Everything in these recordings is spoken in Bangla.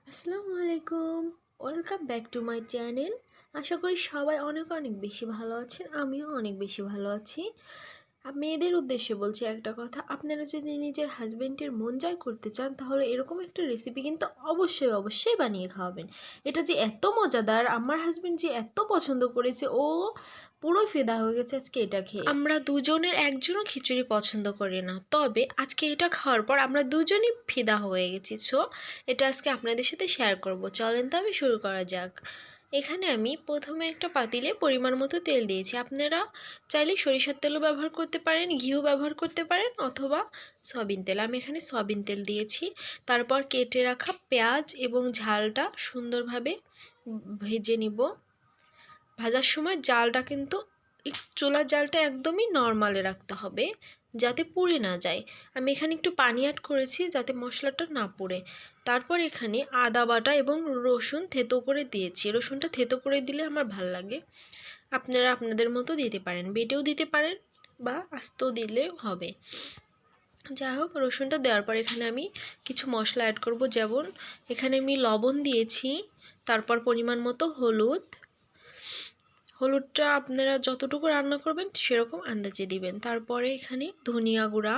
আসসালামু আলাইকুম। Welcome back to my channel. আশা করি সবাই অনেক অনেক বেশি ভালো আছেন। আমিও অনেক বেশি ভালো আছি। মেয়েদের উদ্দেশ্যে বলছি একটা কথা, আপনারা যদি নিজের হাজবেন্ডের মন জয় করতে চান তাহলে এরকম একটা রেসিপি কিন্তু অবশ্যই অবশ্যই বানিয়ে খাওয়াবেন। এটা যে এত মজাদার, আমার হাজবেন্ড যে এত পছন্দ করেছে, ও পুরো ফিদা হয়ে গেছে আজকে এটা খেয়ে। আমরা দুজনের একজনও খিচুড়ি পছন্দ করি না, তবে আজকে এটা খাওয়ার পর আমরা দুজনই ফিদা হয়ে গেছি। সো এটা আজকে আপনাদের সাথে শেয়ার করব। চলেন তবে শুরু করা যাক। এখানে আমি প্রথমে একটা পাতিলে পরিমাণ মতো তেল দিয়েছি। আপনারা চাইলে সরিষার তেলও ব্যবহার করতে পারেন, ঘিও ব্যবহার করতে পারেন, অথবা সয়াবিন তেল। আমি এখানে সয়াবিন তেল দিয়েছি। তারপর কেটে রাখা পেঁয়াজ এবং ঝালটা সুন্দরভাবে ভেজে নিব। ভাজার সময় জালটা কিন্তু চুলার জালটা একদমই নর্মালে রাখতে হবে, যাতে পুড়ে না যায়। আমি এখানে একটু পানি অ্যাড করেছি যাতে মশলাটা না পুড়ে। তারপর এখানে আদা বাটা এবং রসুন থেতো করে দিয়েছি। রসুনটা থেতো করে দিলে আমার ভাল লাগে। আপনারা আপনাদের মতো দিতে পারেন, বেটেও দিতে পারেন বা আস্তেও দিলে হবে। যাই হোক, রসুনটা দেওয়ার পর এখানে আমি কিছু মশলা অ্যাড করব। যেমন এখানে আমি লবণ দিয়েছি, তারপর পরিমাণ মতো হলুদটা আপনারা যতটুকু রান্না করবেন সেরকম আন্দাজে দিবেন। তারপরে এখানে ধনিয়া গুঁড়া,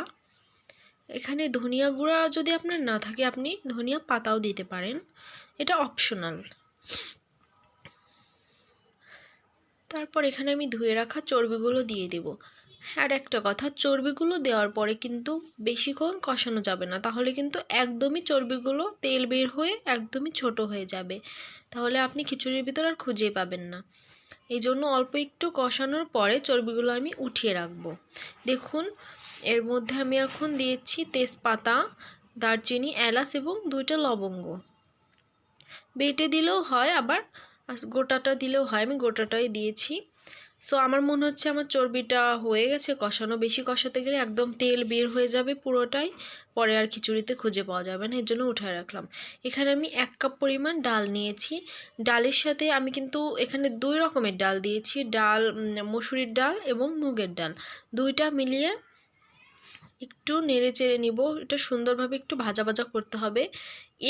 এখানে ধনিয়া গুঁড়া যদি আপনার না থাকে আপনি ধনিয়া পাতাও দিতে পারেন, এটা অপশনাল। তারপর এখানে আমি ধুয়ে রাখা চর্বিগুলো দিয়ে দেব। আর একটা কথা, চর্বিগুলো দেওয়ার পরে কিন্তু বেশিক্ষণ কষানো যাবে না, তাহলে কিন্তু একদমই চর্বিগুলো তেল বের হয়ে একদমই ছোট হয়ে যাবে, তাহলে আপনি খিচুড়ির ভিতর আর খুঁজেই পাবেন না। এই জন্য অল্প একটু কষানোর পরে চর্বিগুলো আমি উঠিয়ে রাখবো। দেখুন, এর মধ্যে আমি এখন দিয়েছি তেজপাতা, দারচিনি, এলাচ এবং 2টা লবঙ্গ। বেটে দিলেও হয়, আবার গোটাটা দিলেও হয়, আমি গোটাটাই দিয়েছি। সো আমার মনে হচ্ছে আমার চর্বিটা হয়ে গেছে কষানো। বেশি কষাতে গেলে একদম তেল বের হয়ে যাবে পুরোটাই, পরে আর খিচুড়িতে খুঁজে পাওয়া যাবে না, এর জন্য উঠায় রাখলাম। এখানে আমি 1 কাপ পরিমাণ ডাল নিয়েছি। ডালের সাথে আমি কিন্তু এখানে 2 রকমের ডাল দিয়েছি, মসুরির ডাল এবং মুগের ডাল, 2টা মিলিয়ে একটু নেড়ে চেড়ে নিব। এটা সুন্দরভাবে একটু ভাজা ভাজা করতে হবে।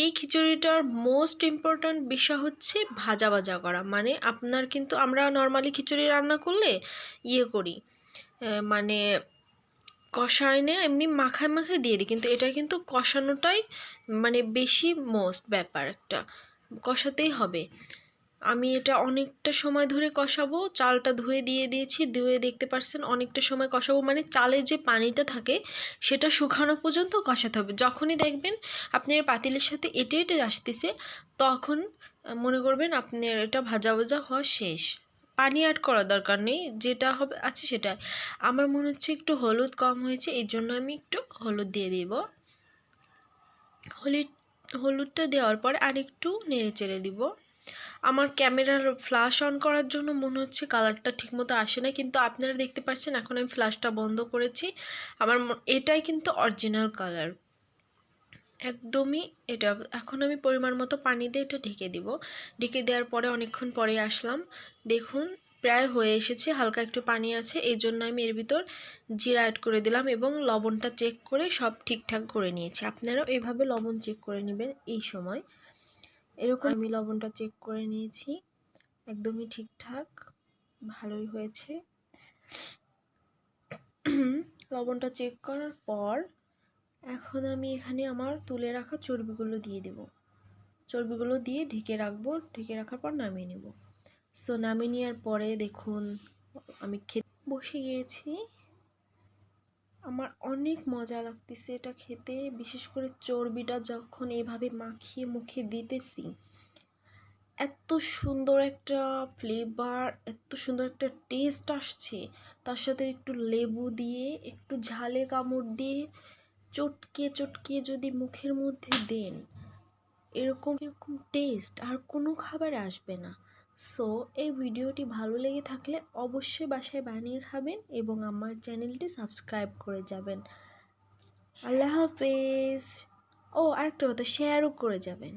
এই খিচুড়িটার মোস্ট ইম্পর্ট্যান্ট বিষয় হচ্ছে ভাজা ভাজা করা। মানে আপনার কিন্তু আমরা নর্মালি খিচুড়ি রান্না করলে করি, মানে কষায় এমনি মাখায় মাখায় দিয়ে দিই, কিন্তু এটা কিন্তু কষানোটাই মানে বেশি মোস্ট ব্যাপার একটা, কষাতেই হবে। আমি এটা অনেকটা সময় ধরে কষাবো। চালটা ধুয়ে দিয়ে দিয়েছি, ধুয়ে দেখতে পাচ্ছেন অনেকটা সময় কষাবো, মানে চালের যে পানিটা থাকে সেটা শুকানো পর্যন্ত কষাতে হবে। যখনই দেখবেন আপনার পাতিলের সাথে এঁটে এঁটে আসতেছে, তখন মনে করবেন আপনার এটা ভাজা ভাজা হওয়া শেষ। পানি অ্যাড করার দরকার নেই, যেটা হবে আছে সেটা। আমার মনে হচ্ছে একটু হলুদ কম হয়েছে, এই জন্য আমি একটু হলুদ দিয়ে দিব। হলুদটা দেওয়ার পর আরেকটু নেড়ে চেড়ে দিব। আমার ক্যামেরার ফ্ল্যাশ অন করার জন্য মনে হচ্ছে কালারটা ঠিকমতো আসে না, কিন্তু আপনারা দেখতে পাচ্ছেন এখন আমি ফ্ল্যাশটা বন্ধ করেছি। এটাই কিন্তু অরিজিনাল কালার একদমই। এটা এখন আমি পরিমাণ মতো পানি দিয়ে এটা ঢেকে দিব। ঢেকে দেওয়ার পরে অনেকক্ষণ পরে আসলাম, দেখুন প্রায় হয়ে এসেছে, হালকা একটু পানি আছে। এই জন্য আমি এর ভিতর জিরা অ্যাড করে দিলাম এবং লবণটা চেক করে সব ঠিকঠাক করে নিয়েছি। আপনারাও এভাবে লবণ চেক করে নেবেন এই সময়। এরকম আমি লবণটা চেক করে নিয়েছি, একদমই ঠিকঠাক, ভালোই হয়েছে। লবণটা চেক করার পর এখন আমি এখানে আমার তুলে রাখা চর্বিগুলো দিয়ে দেব। চর্বিগুলো দিয়ে ঢেকে রাখবো, ঢেকে রাখার পর নামিয়ে নেব। সো নামিয়ে নেওয়ার পরে দেখুন আমি খেতে বসে গিয়েছি। আমার অনেক মজা লাগতেছে এটা খেতে, বিশেষ করে চর্বিটা যখন এভাবে মাখিয়ে মুখে দিতেছি, এত সুন্দর একটা ফ্লেভার, এত সুন্দর একটা টেস্ট আসছে। তার সাথে একটু লেবু দিয়ে, একটু ঝালে কামড় দিয়ে চটকে চটকে যদি মুখের মধ্যে দেন, এরকম এরকম টেস্ট আর কোনো খাবারে আসবে না। সো এই ভিডিওটি ভালো লেগে থাকলে অবশ্যই বাসায় বানিয়ে খাবেন এবং আমার চ্যানেলটি সাবস্ক্রাইব করে যাবেন। আল্লাহ হাফেজ। ও আরেকটা কথা, শেয়ারও করে যাবেন।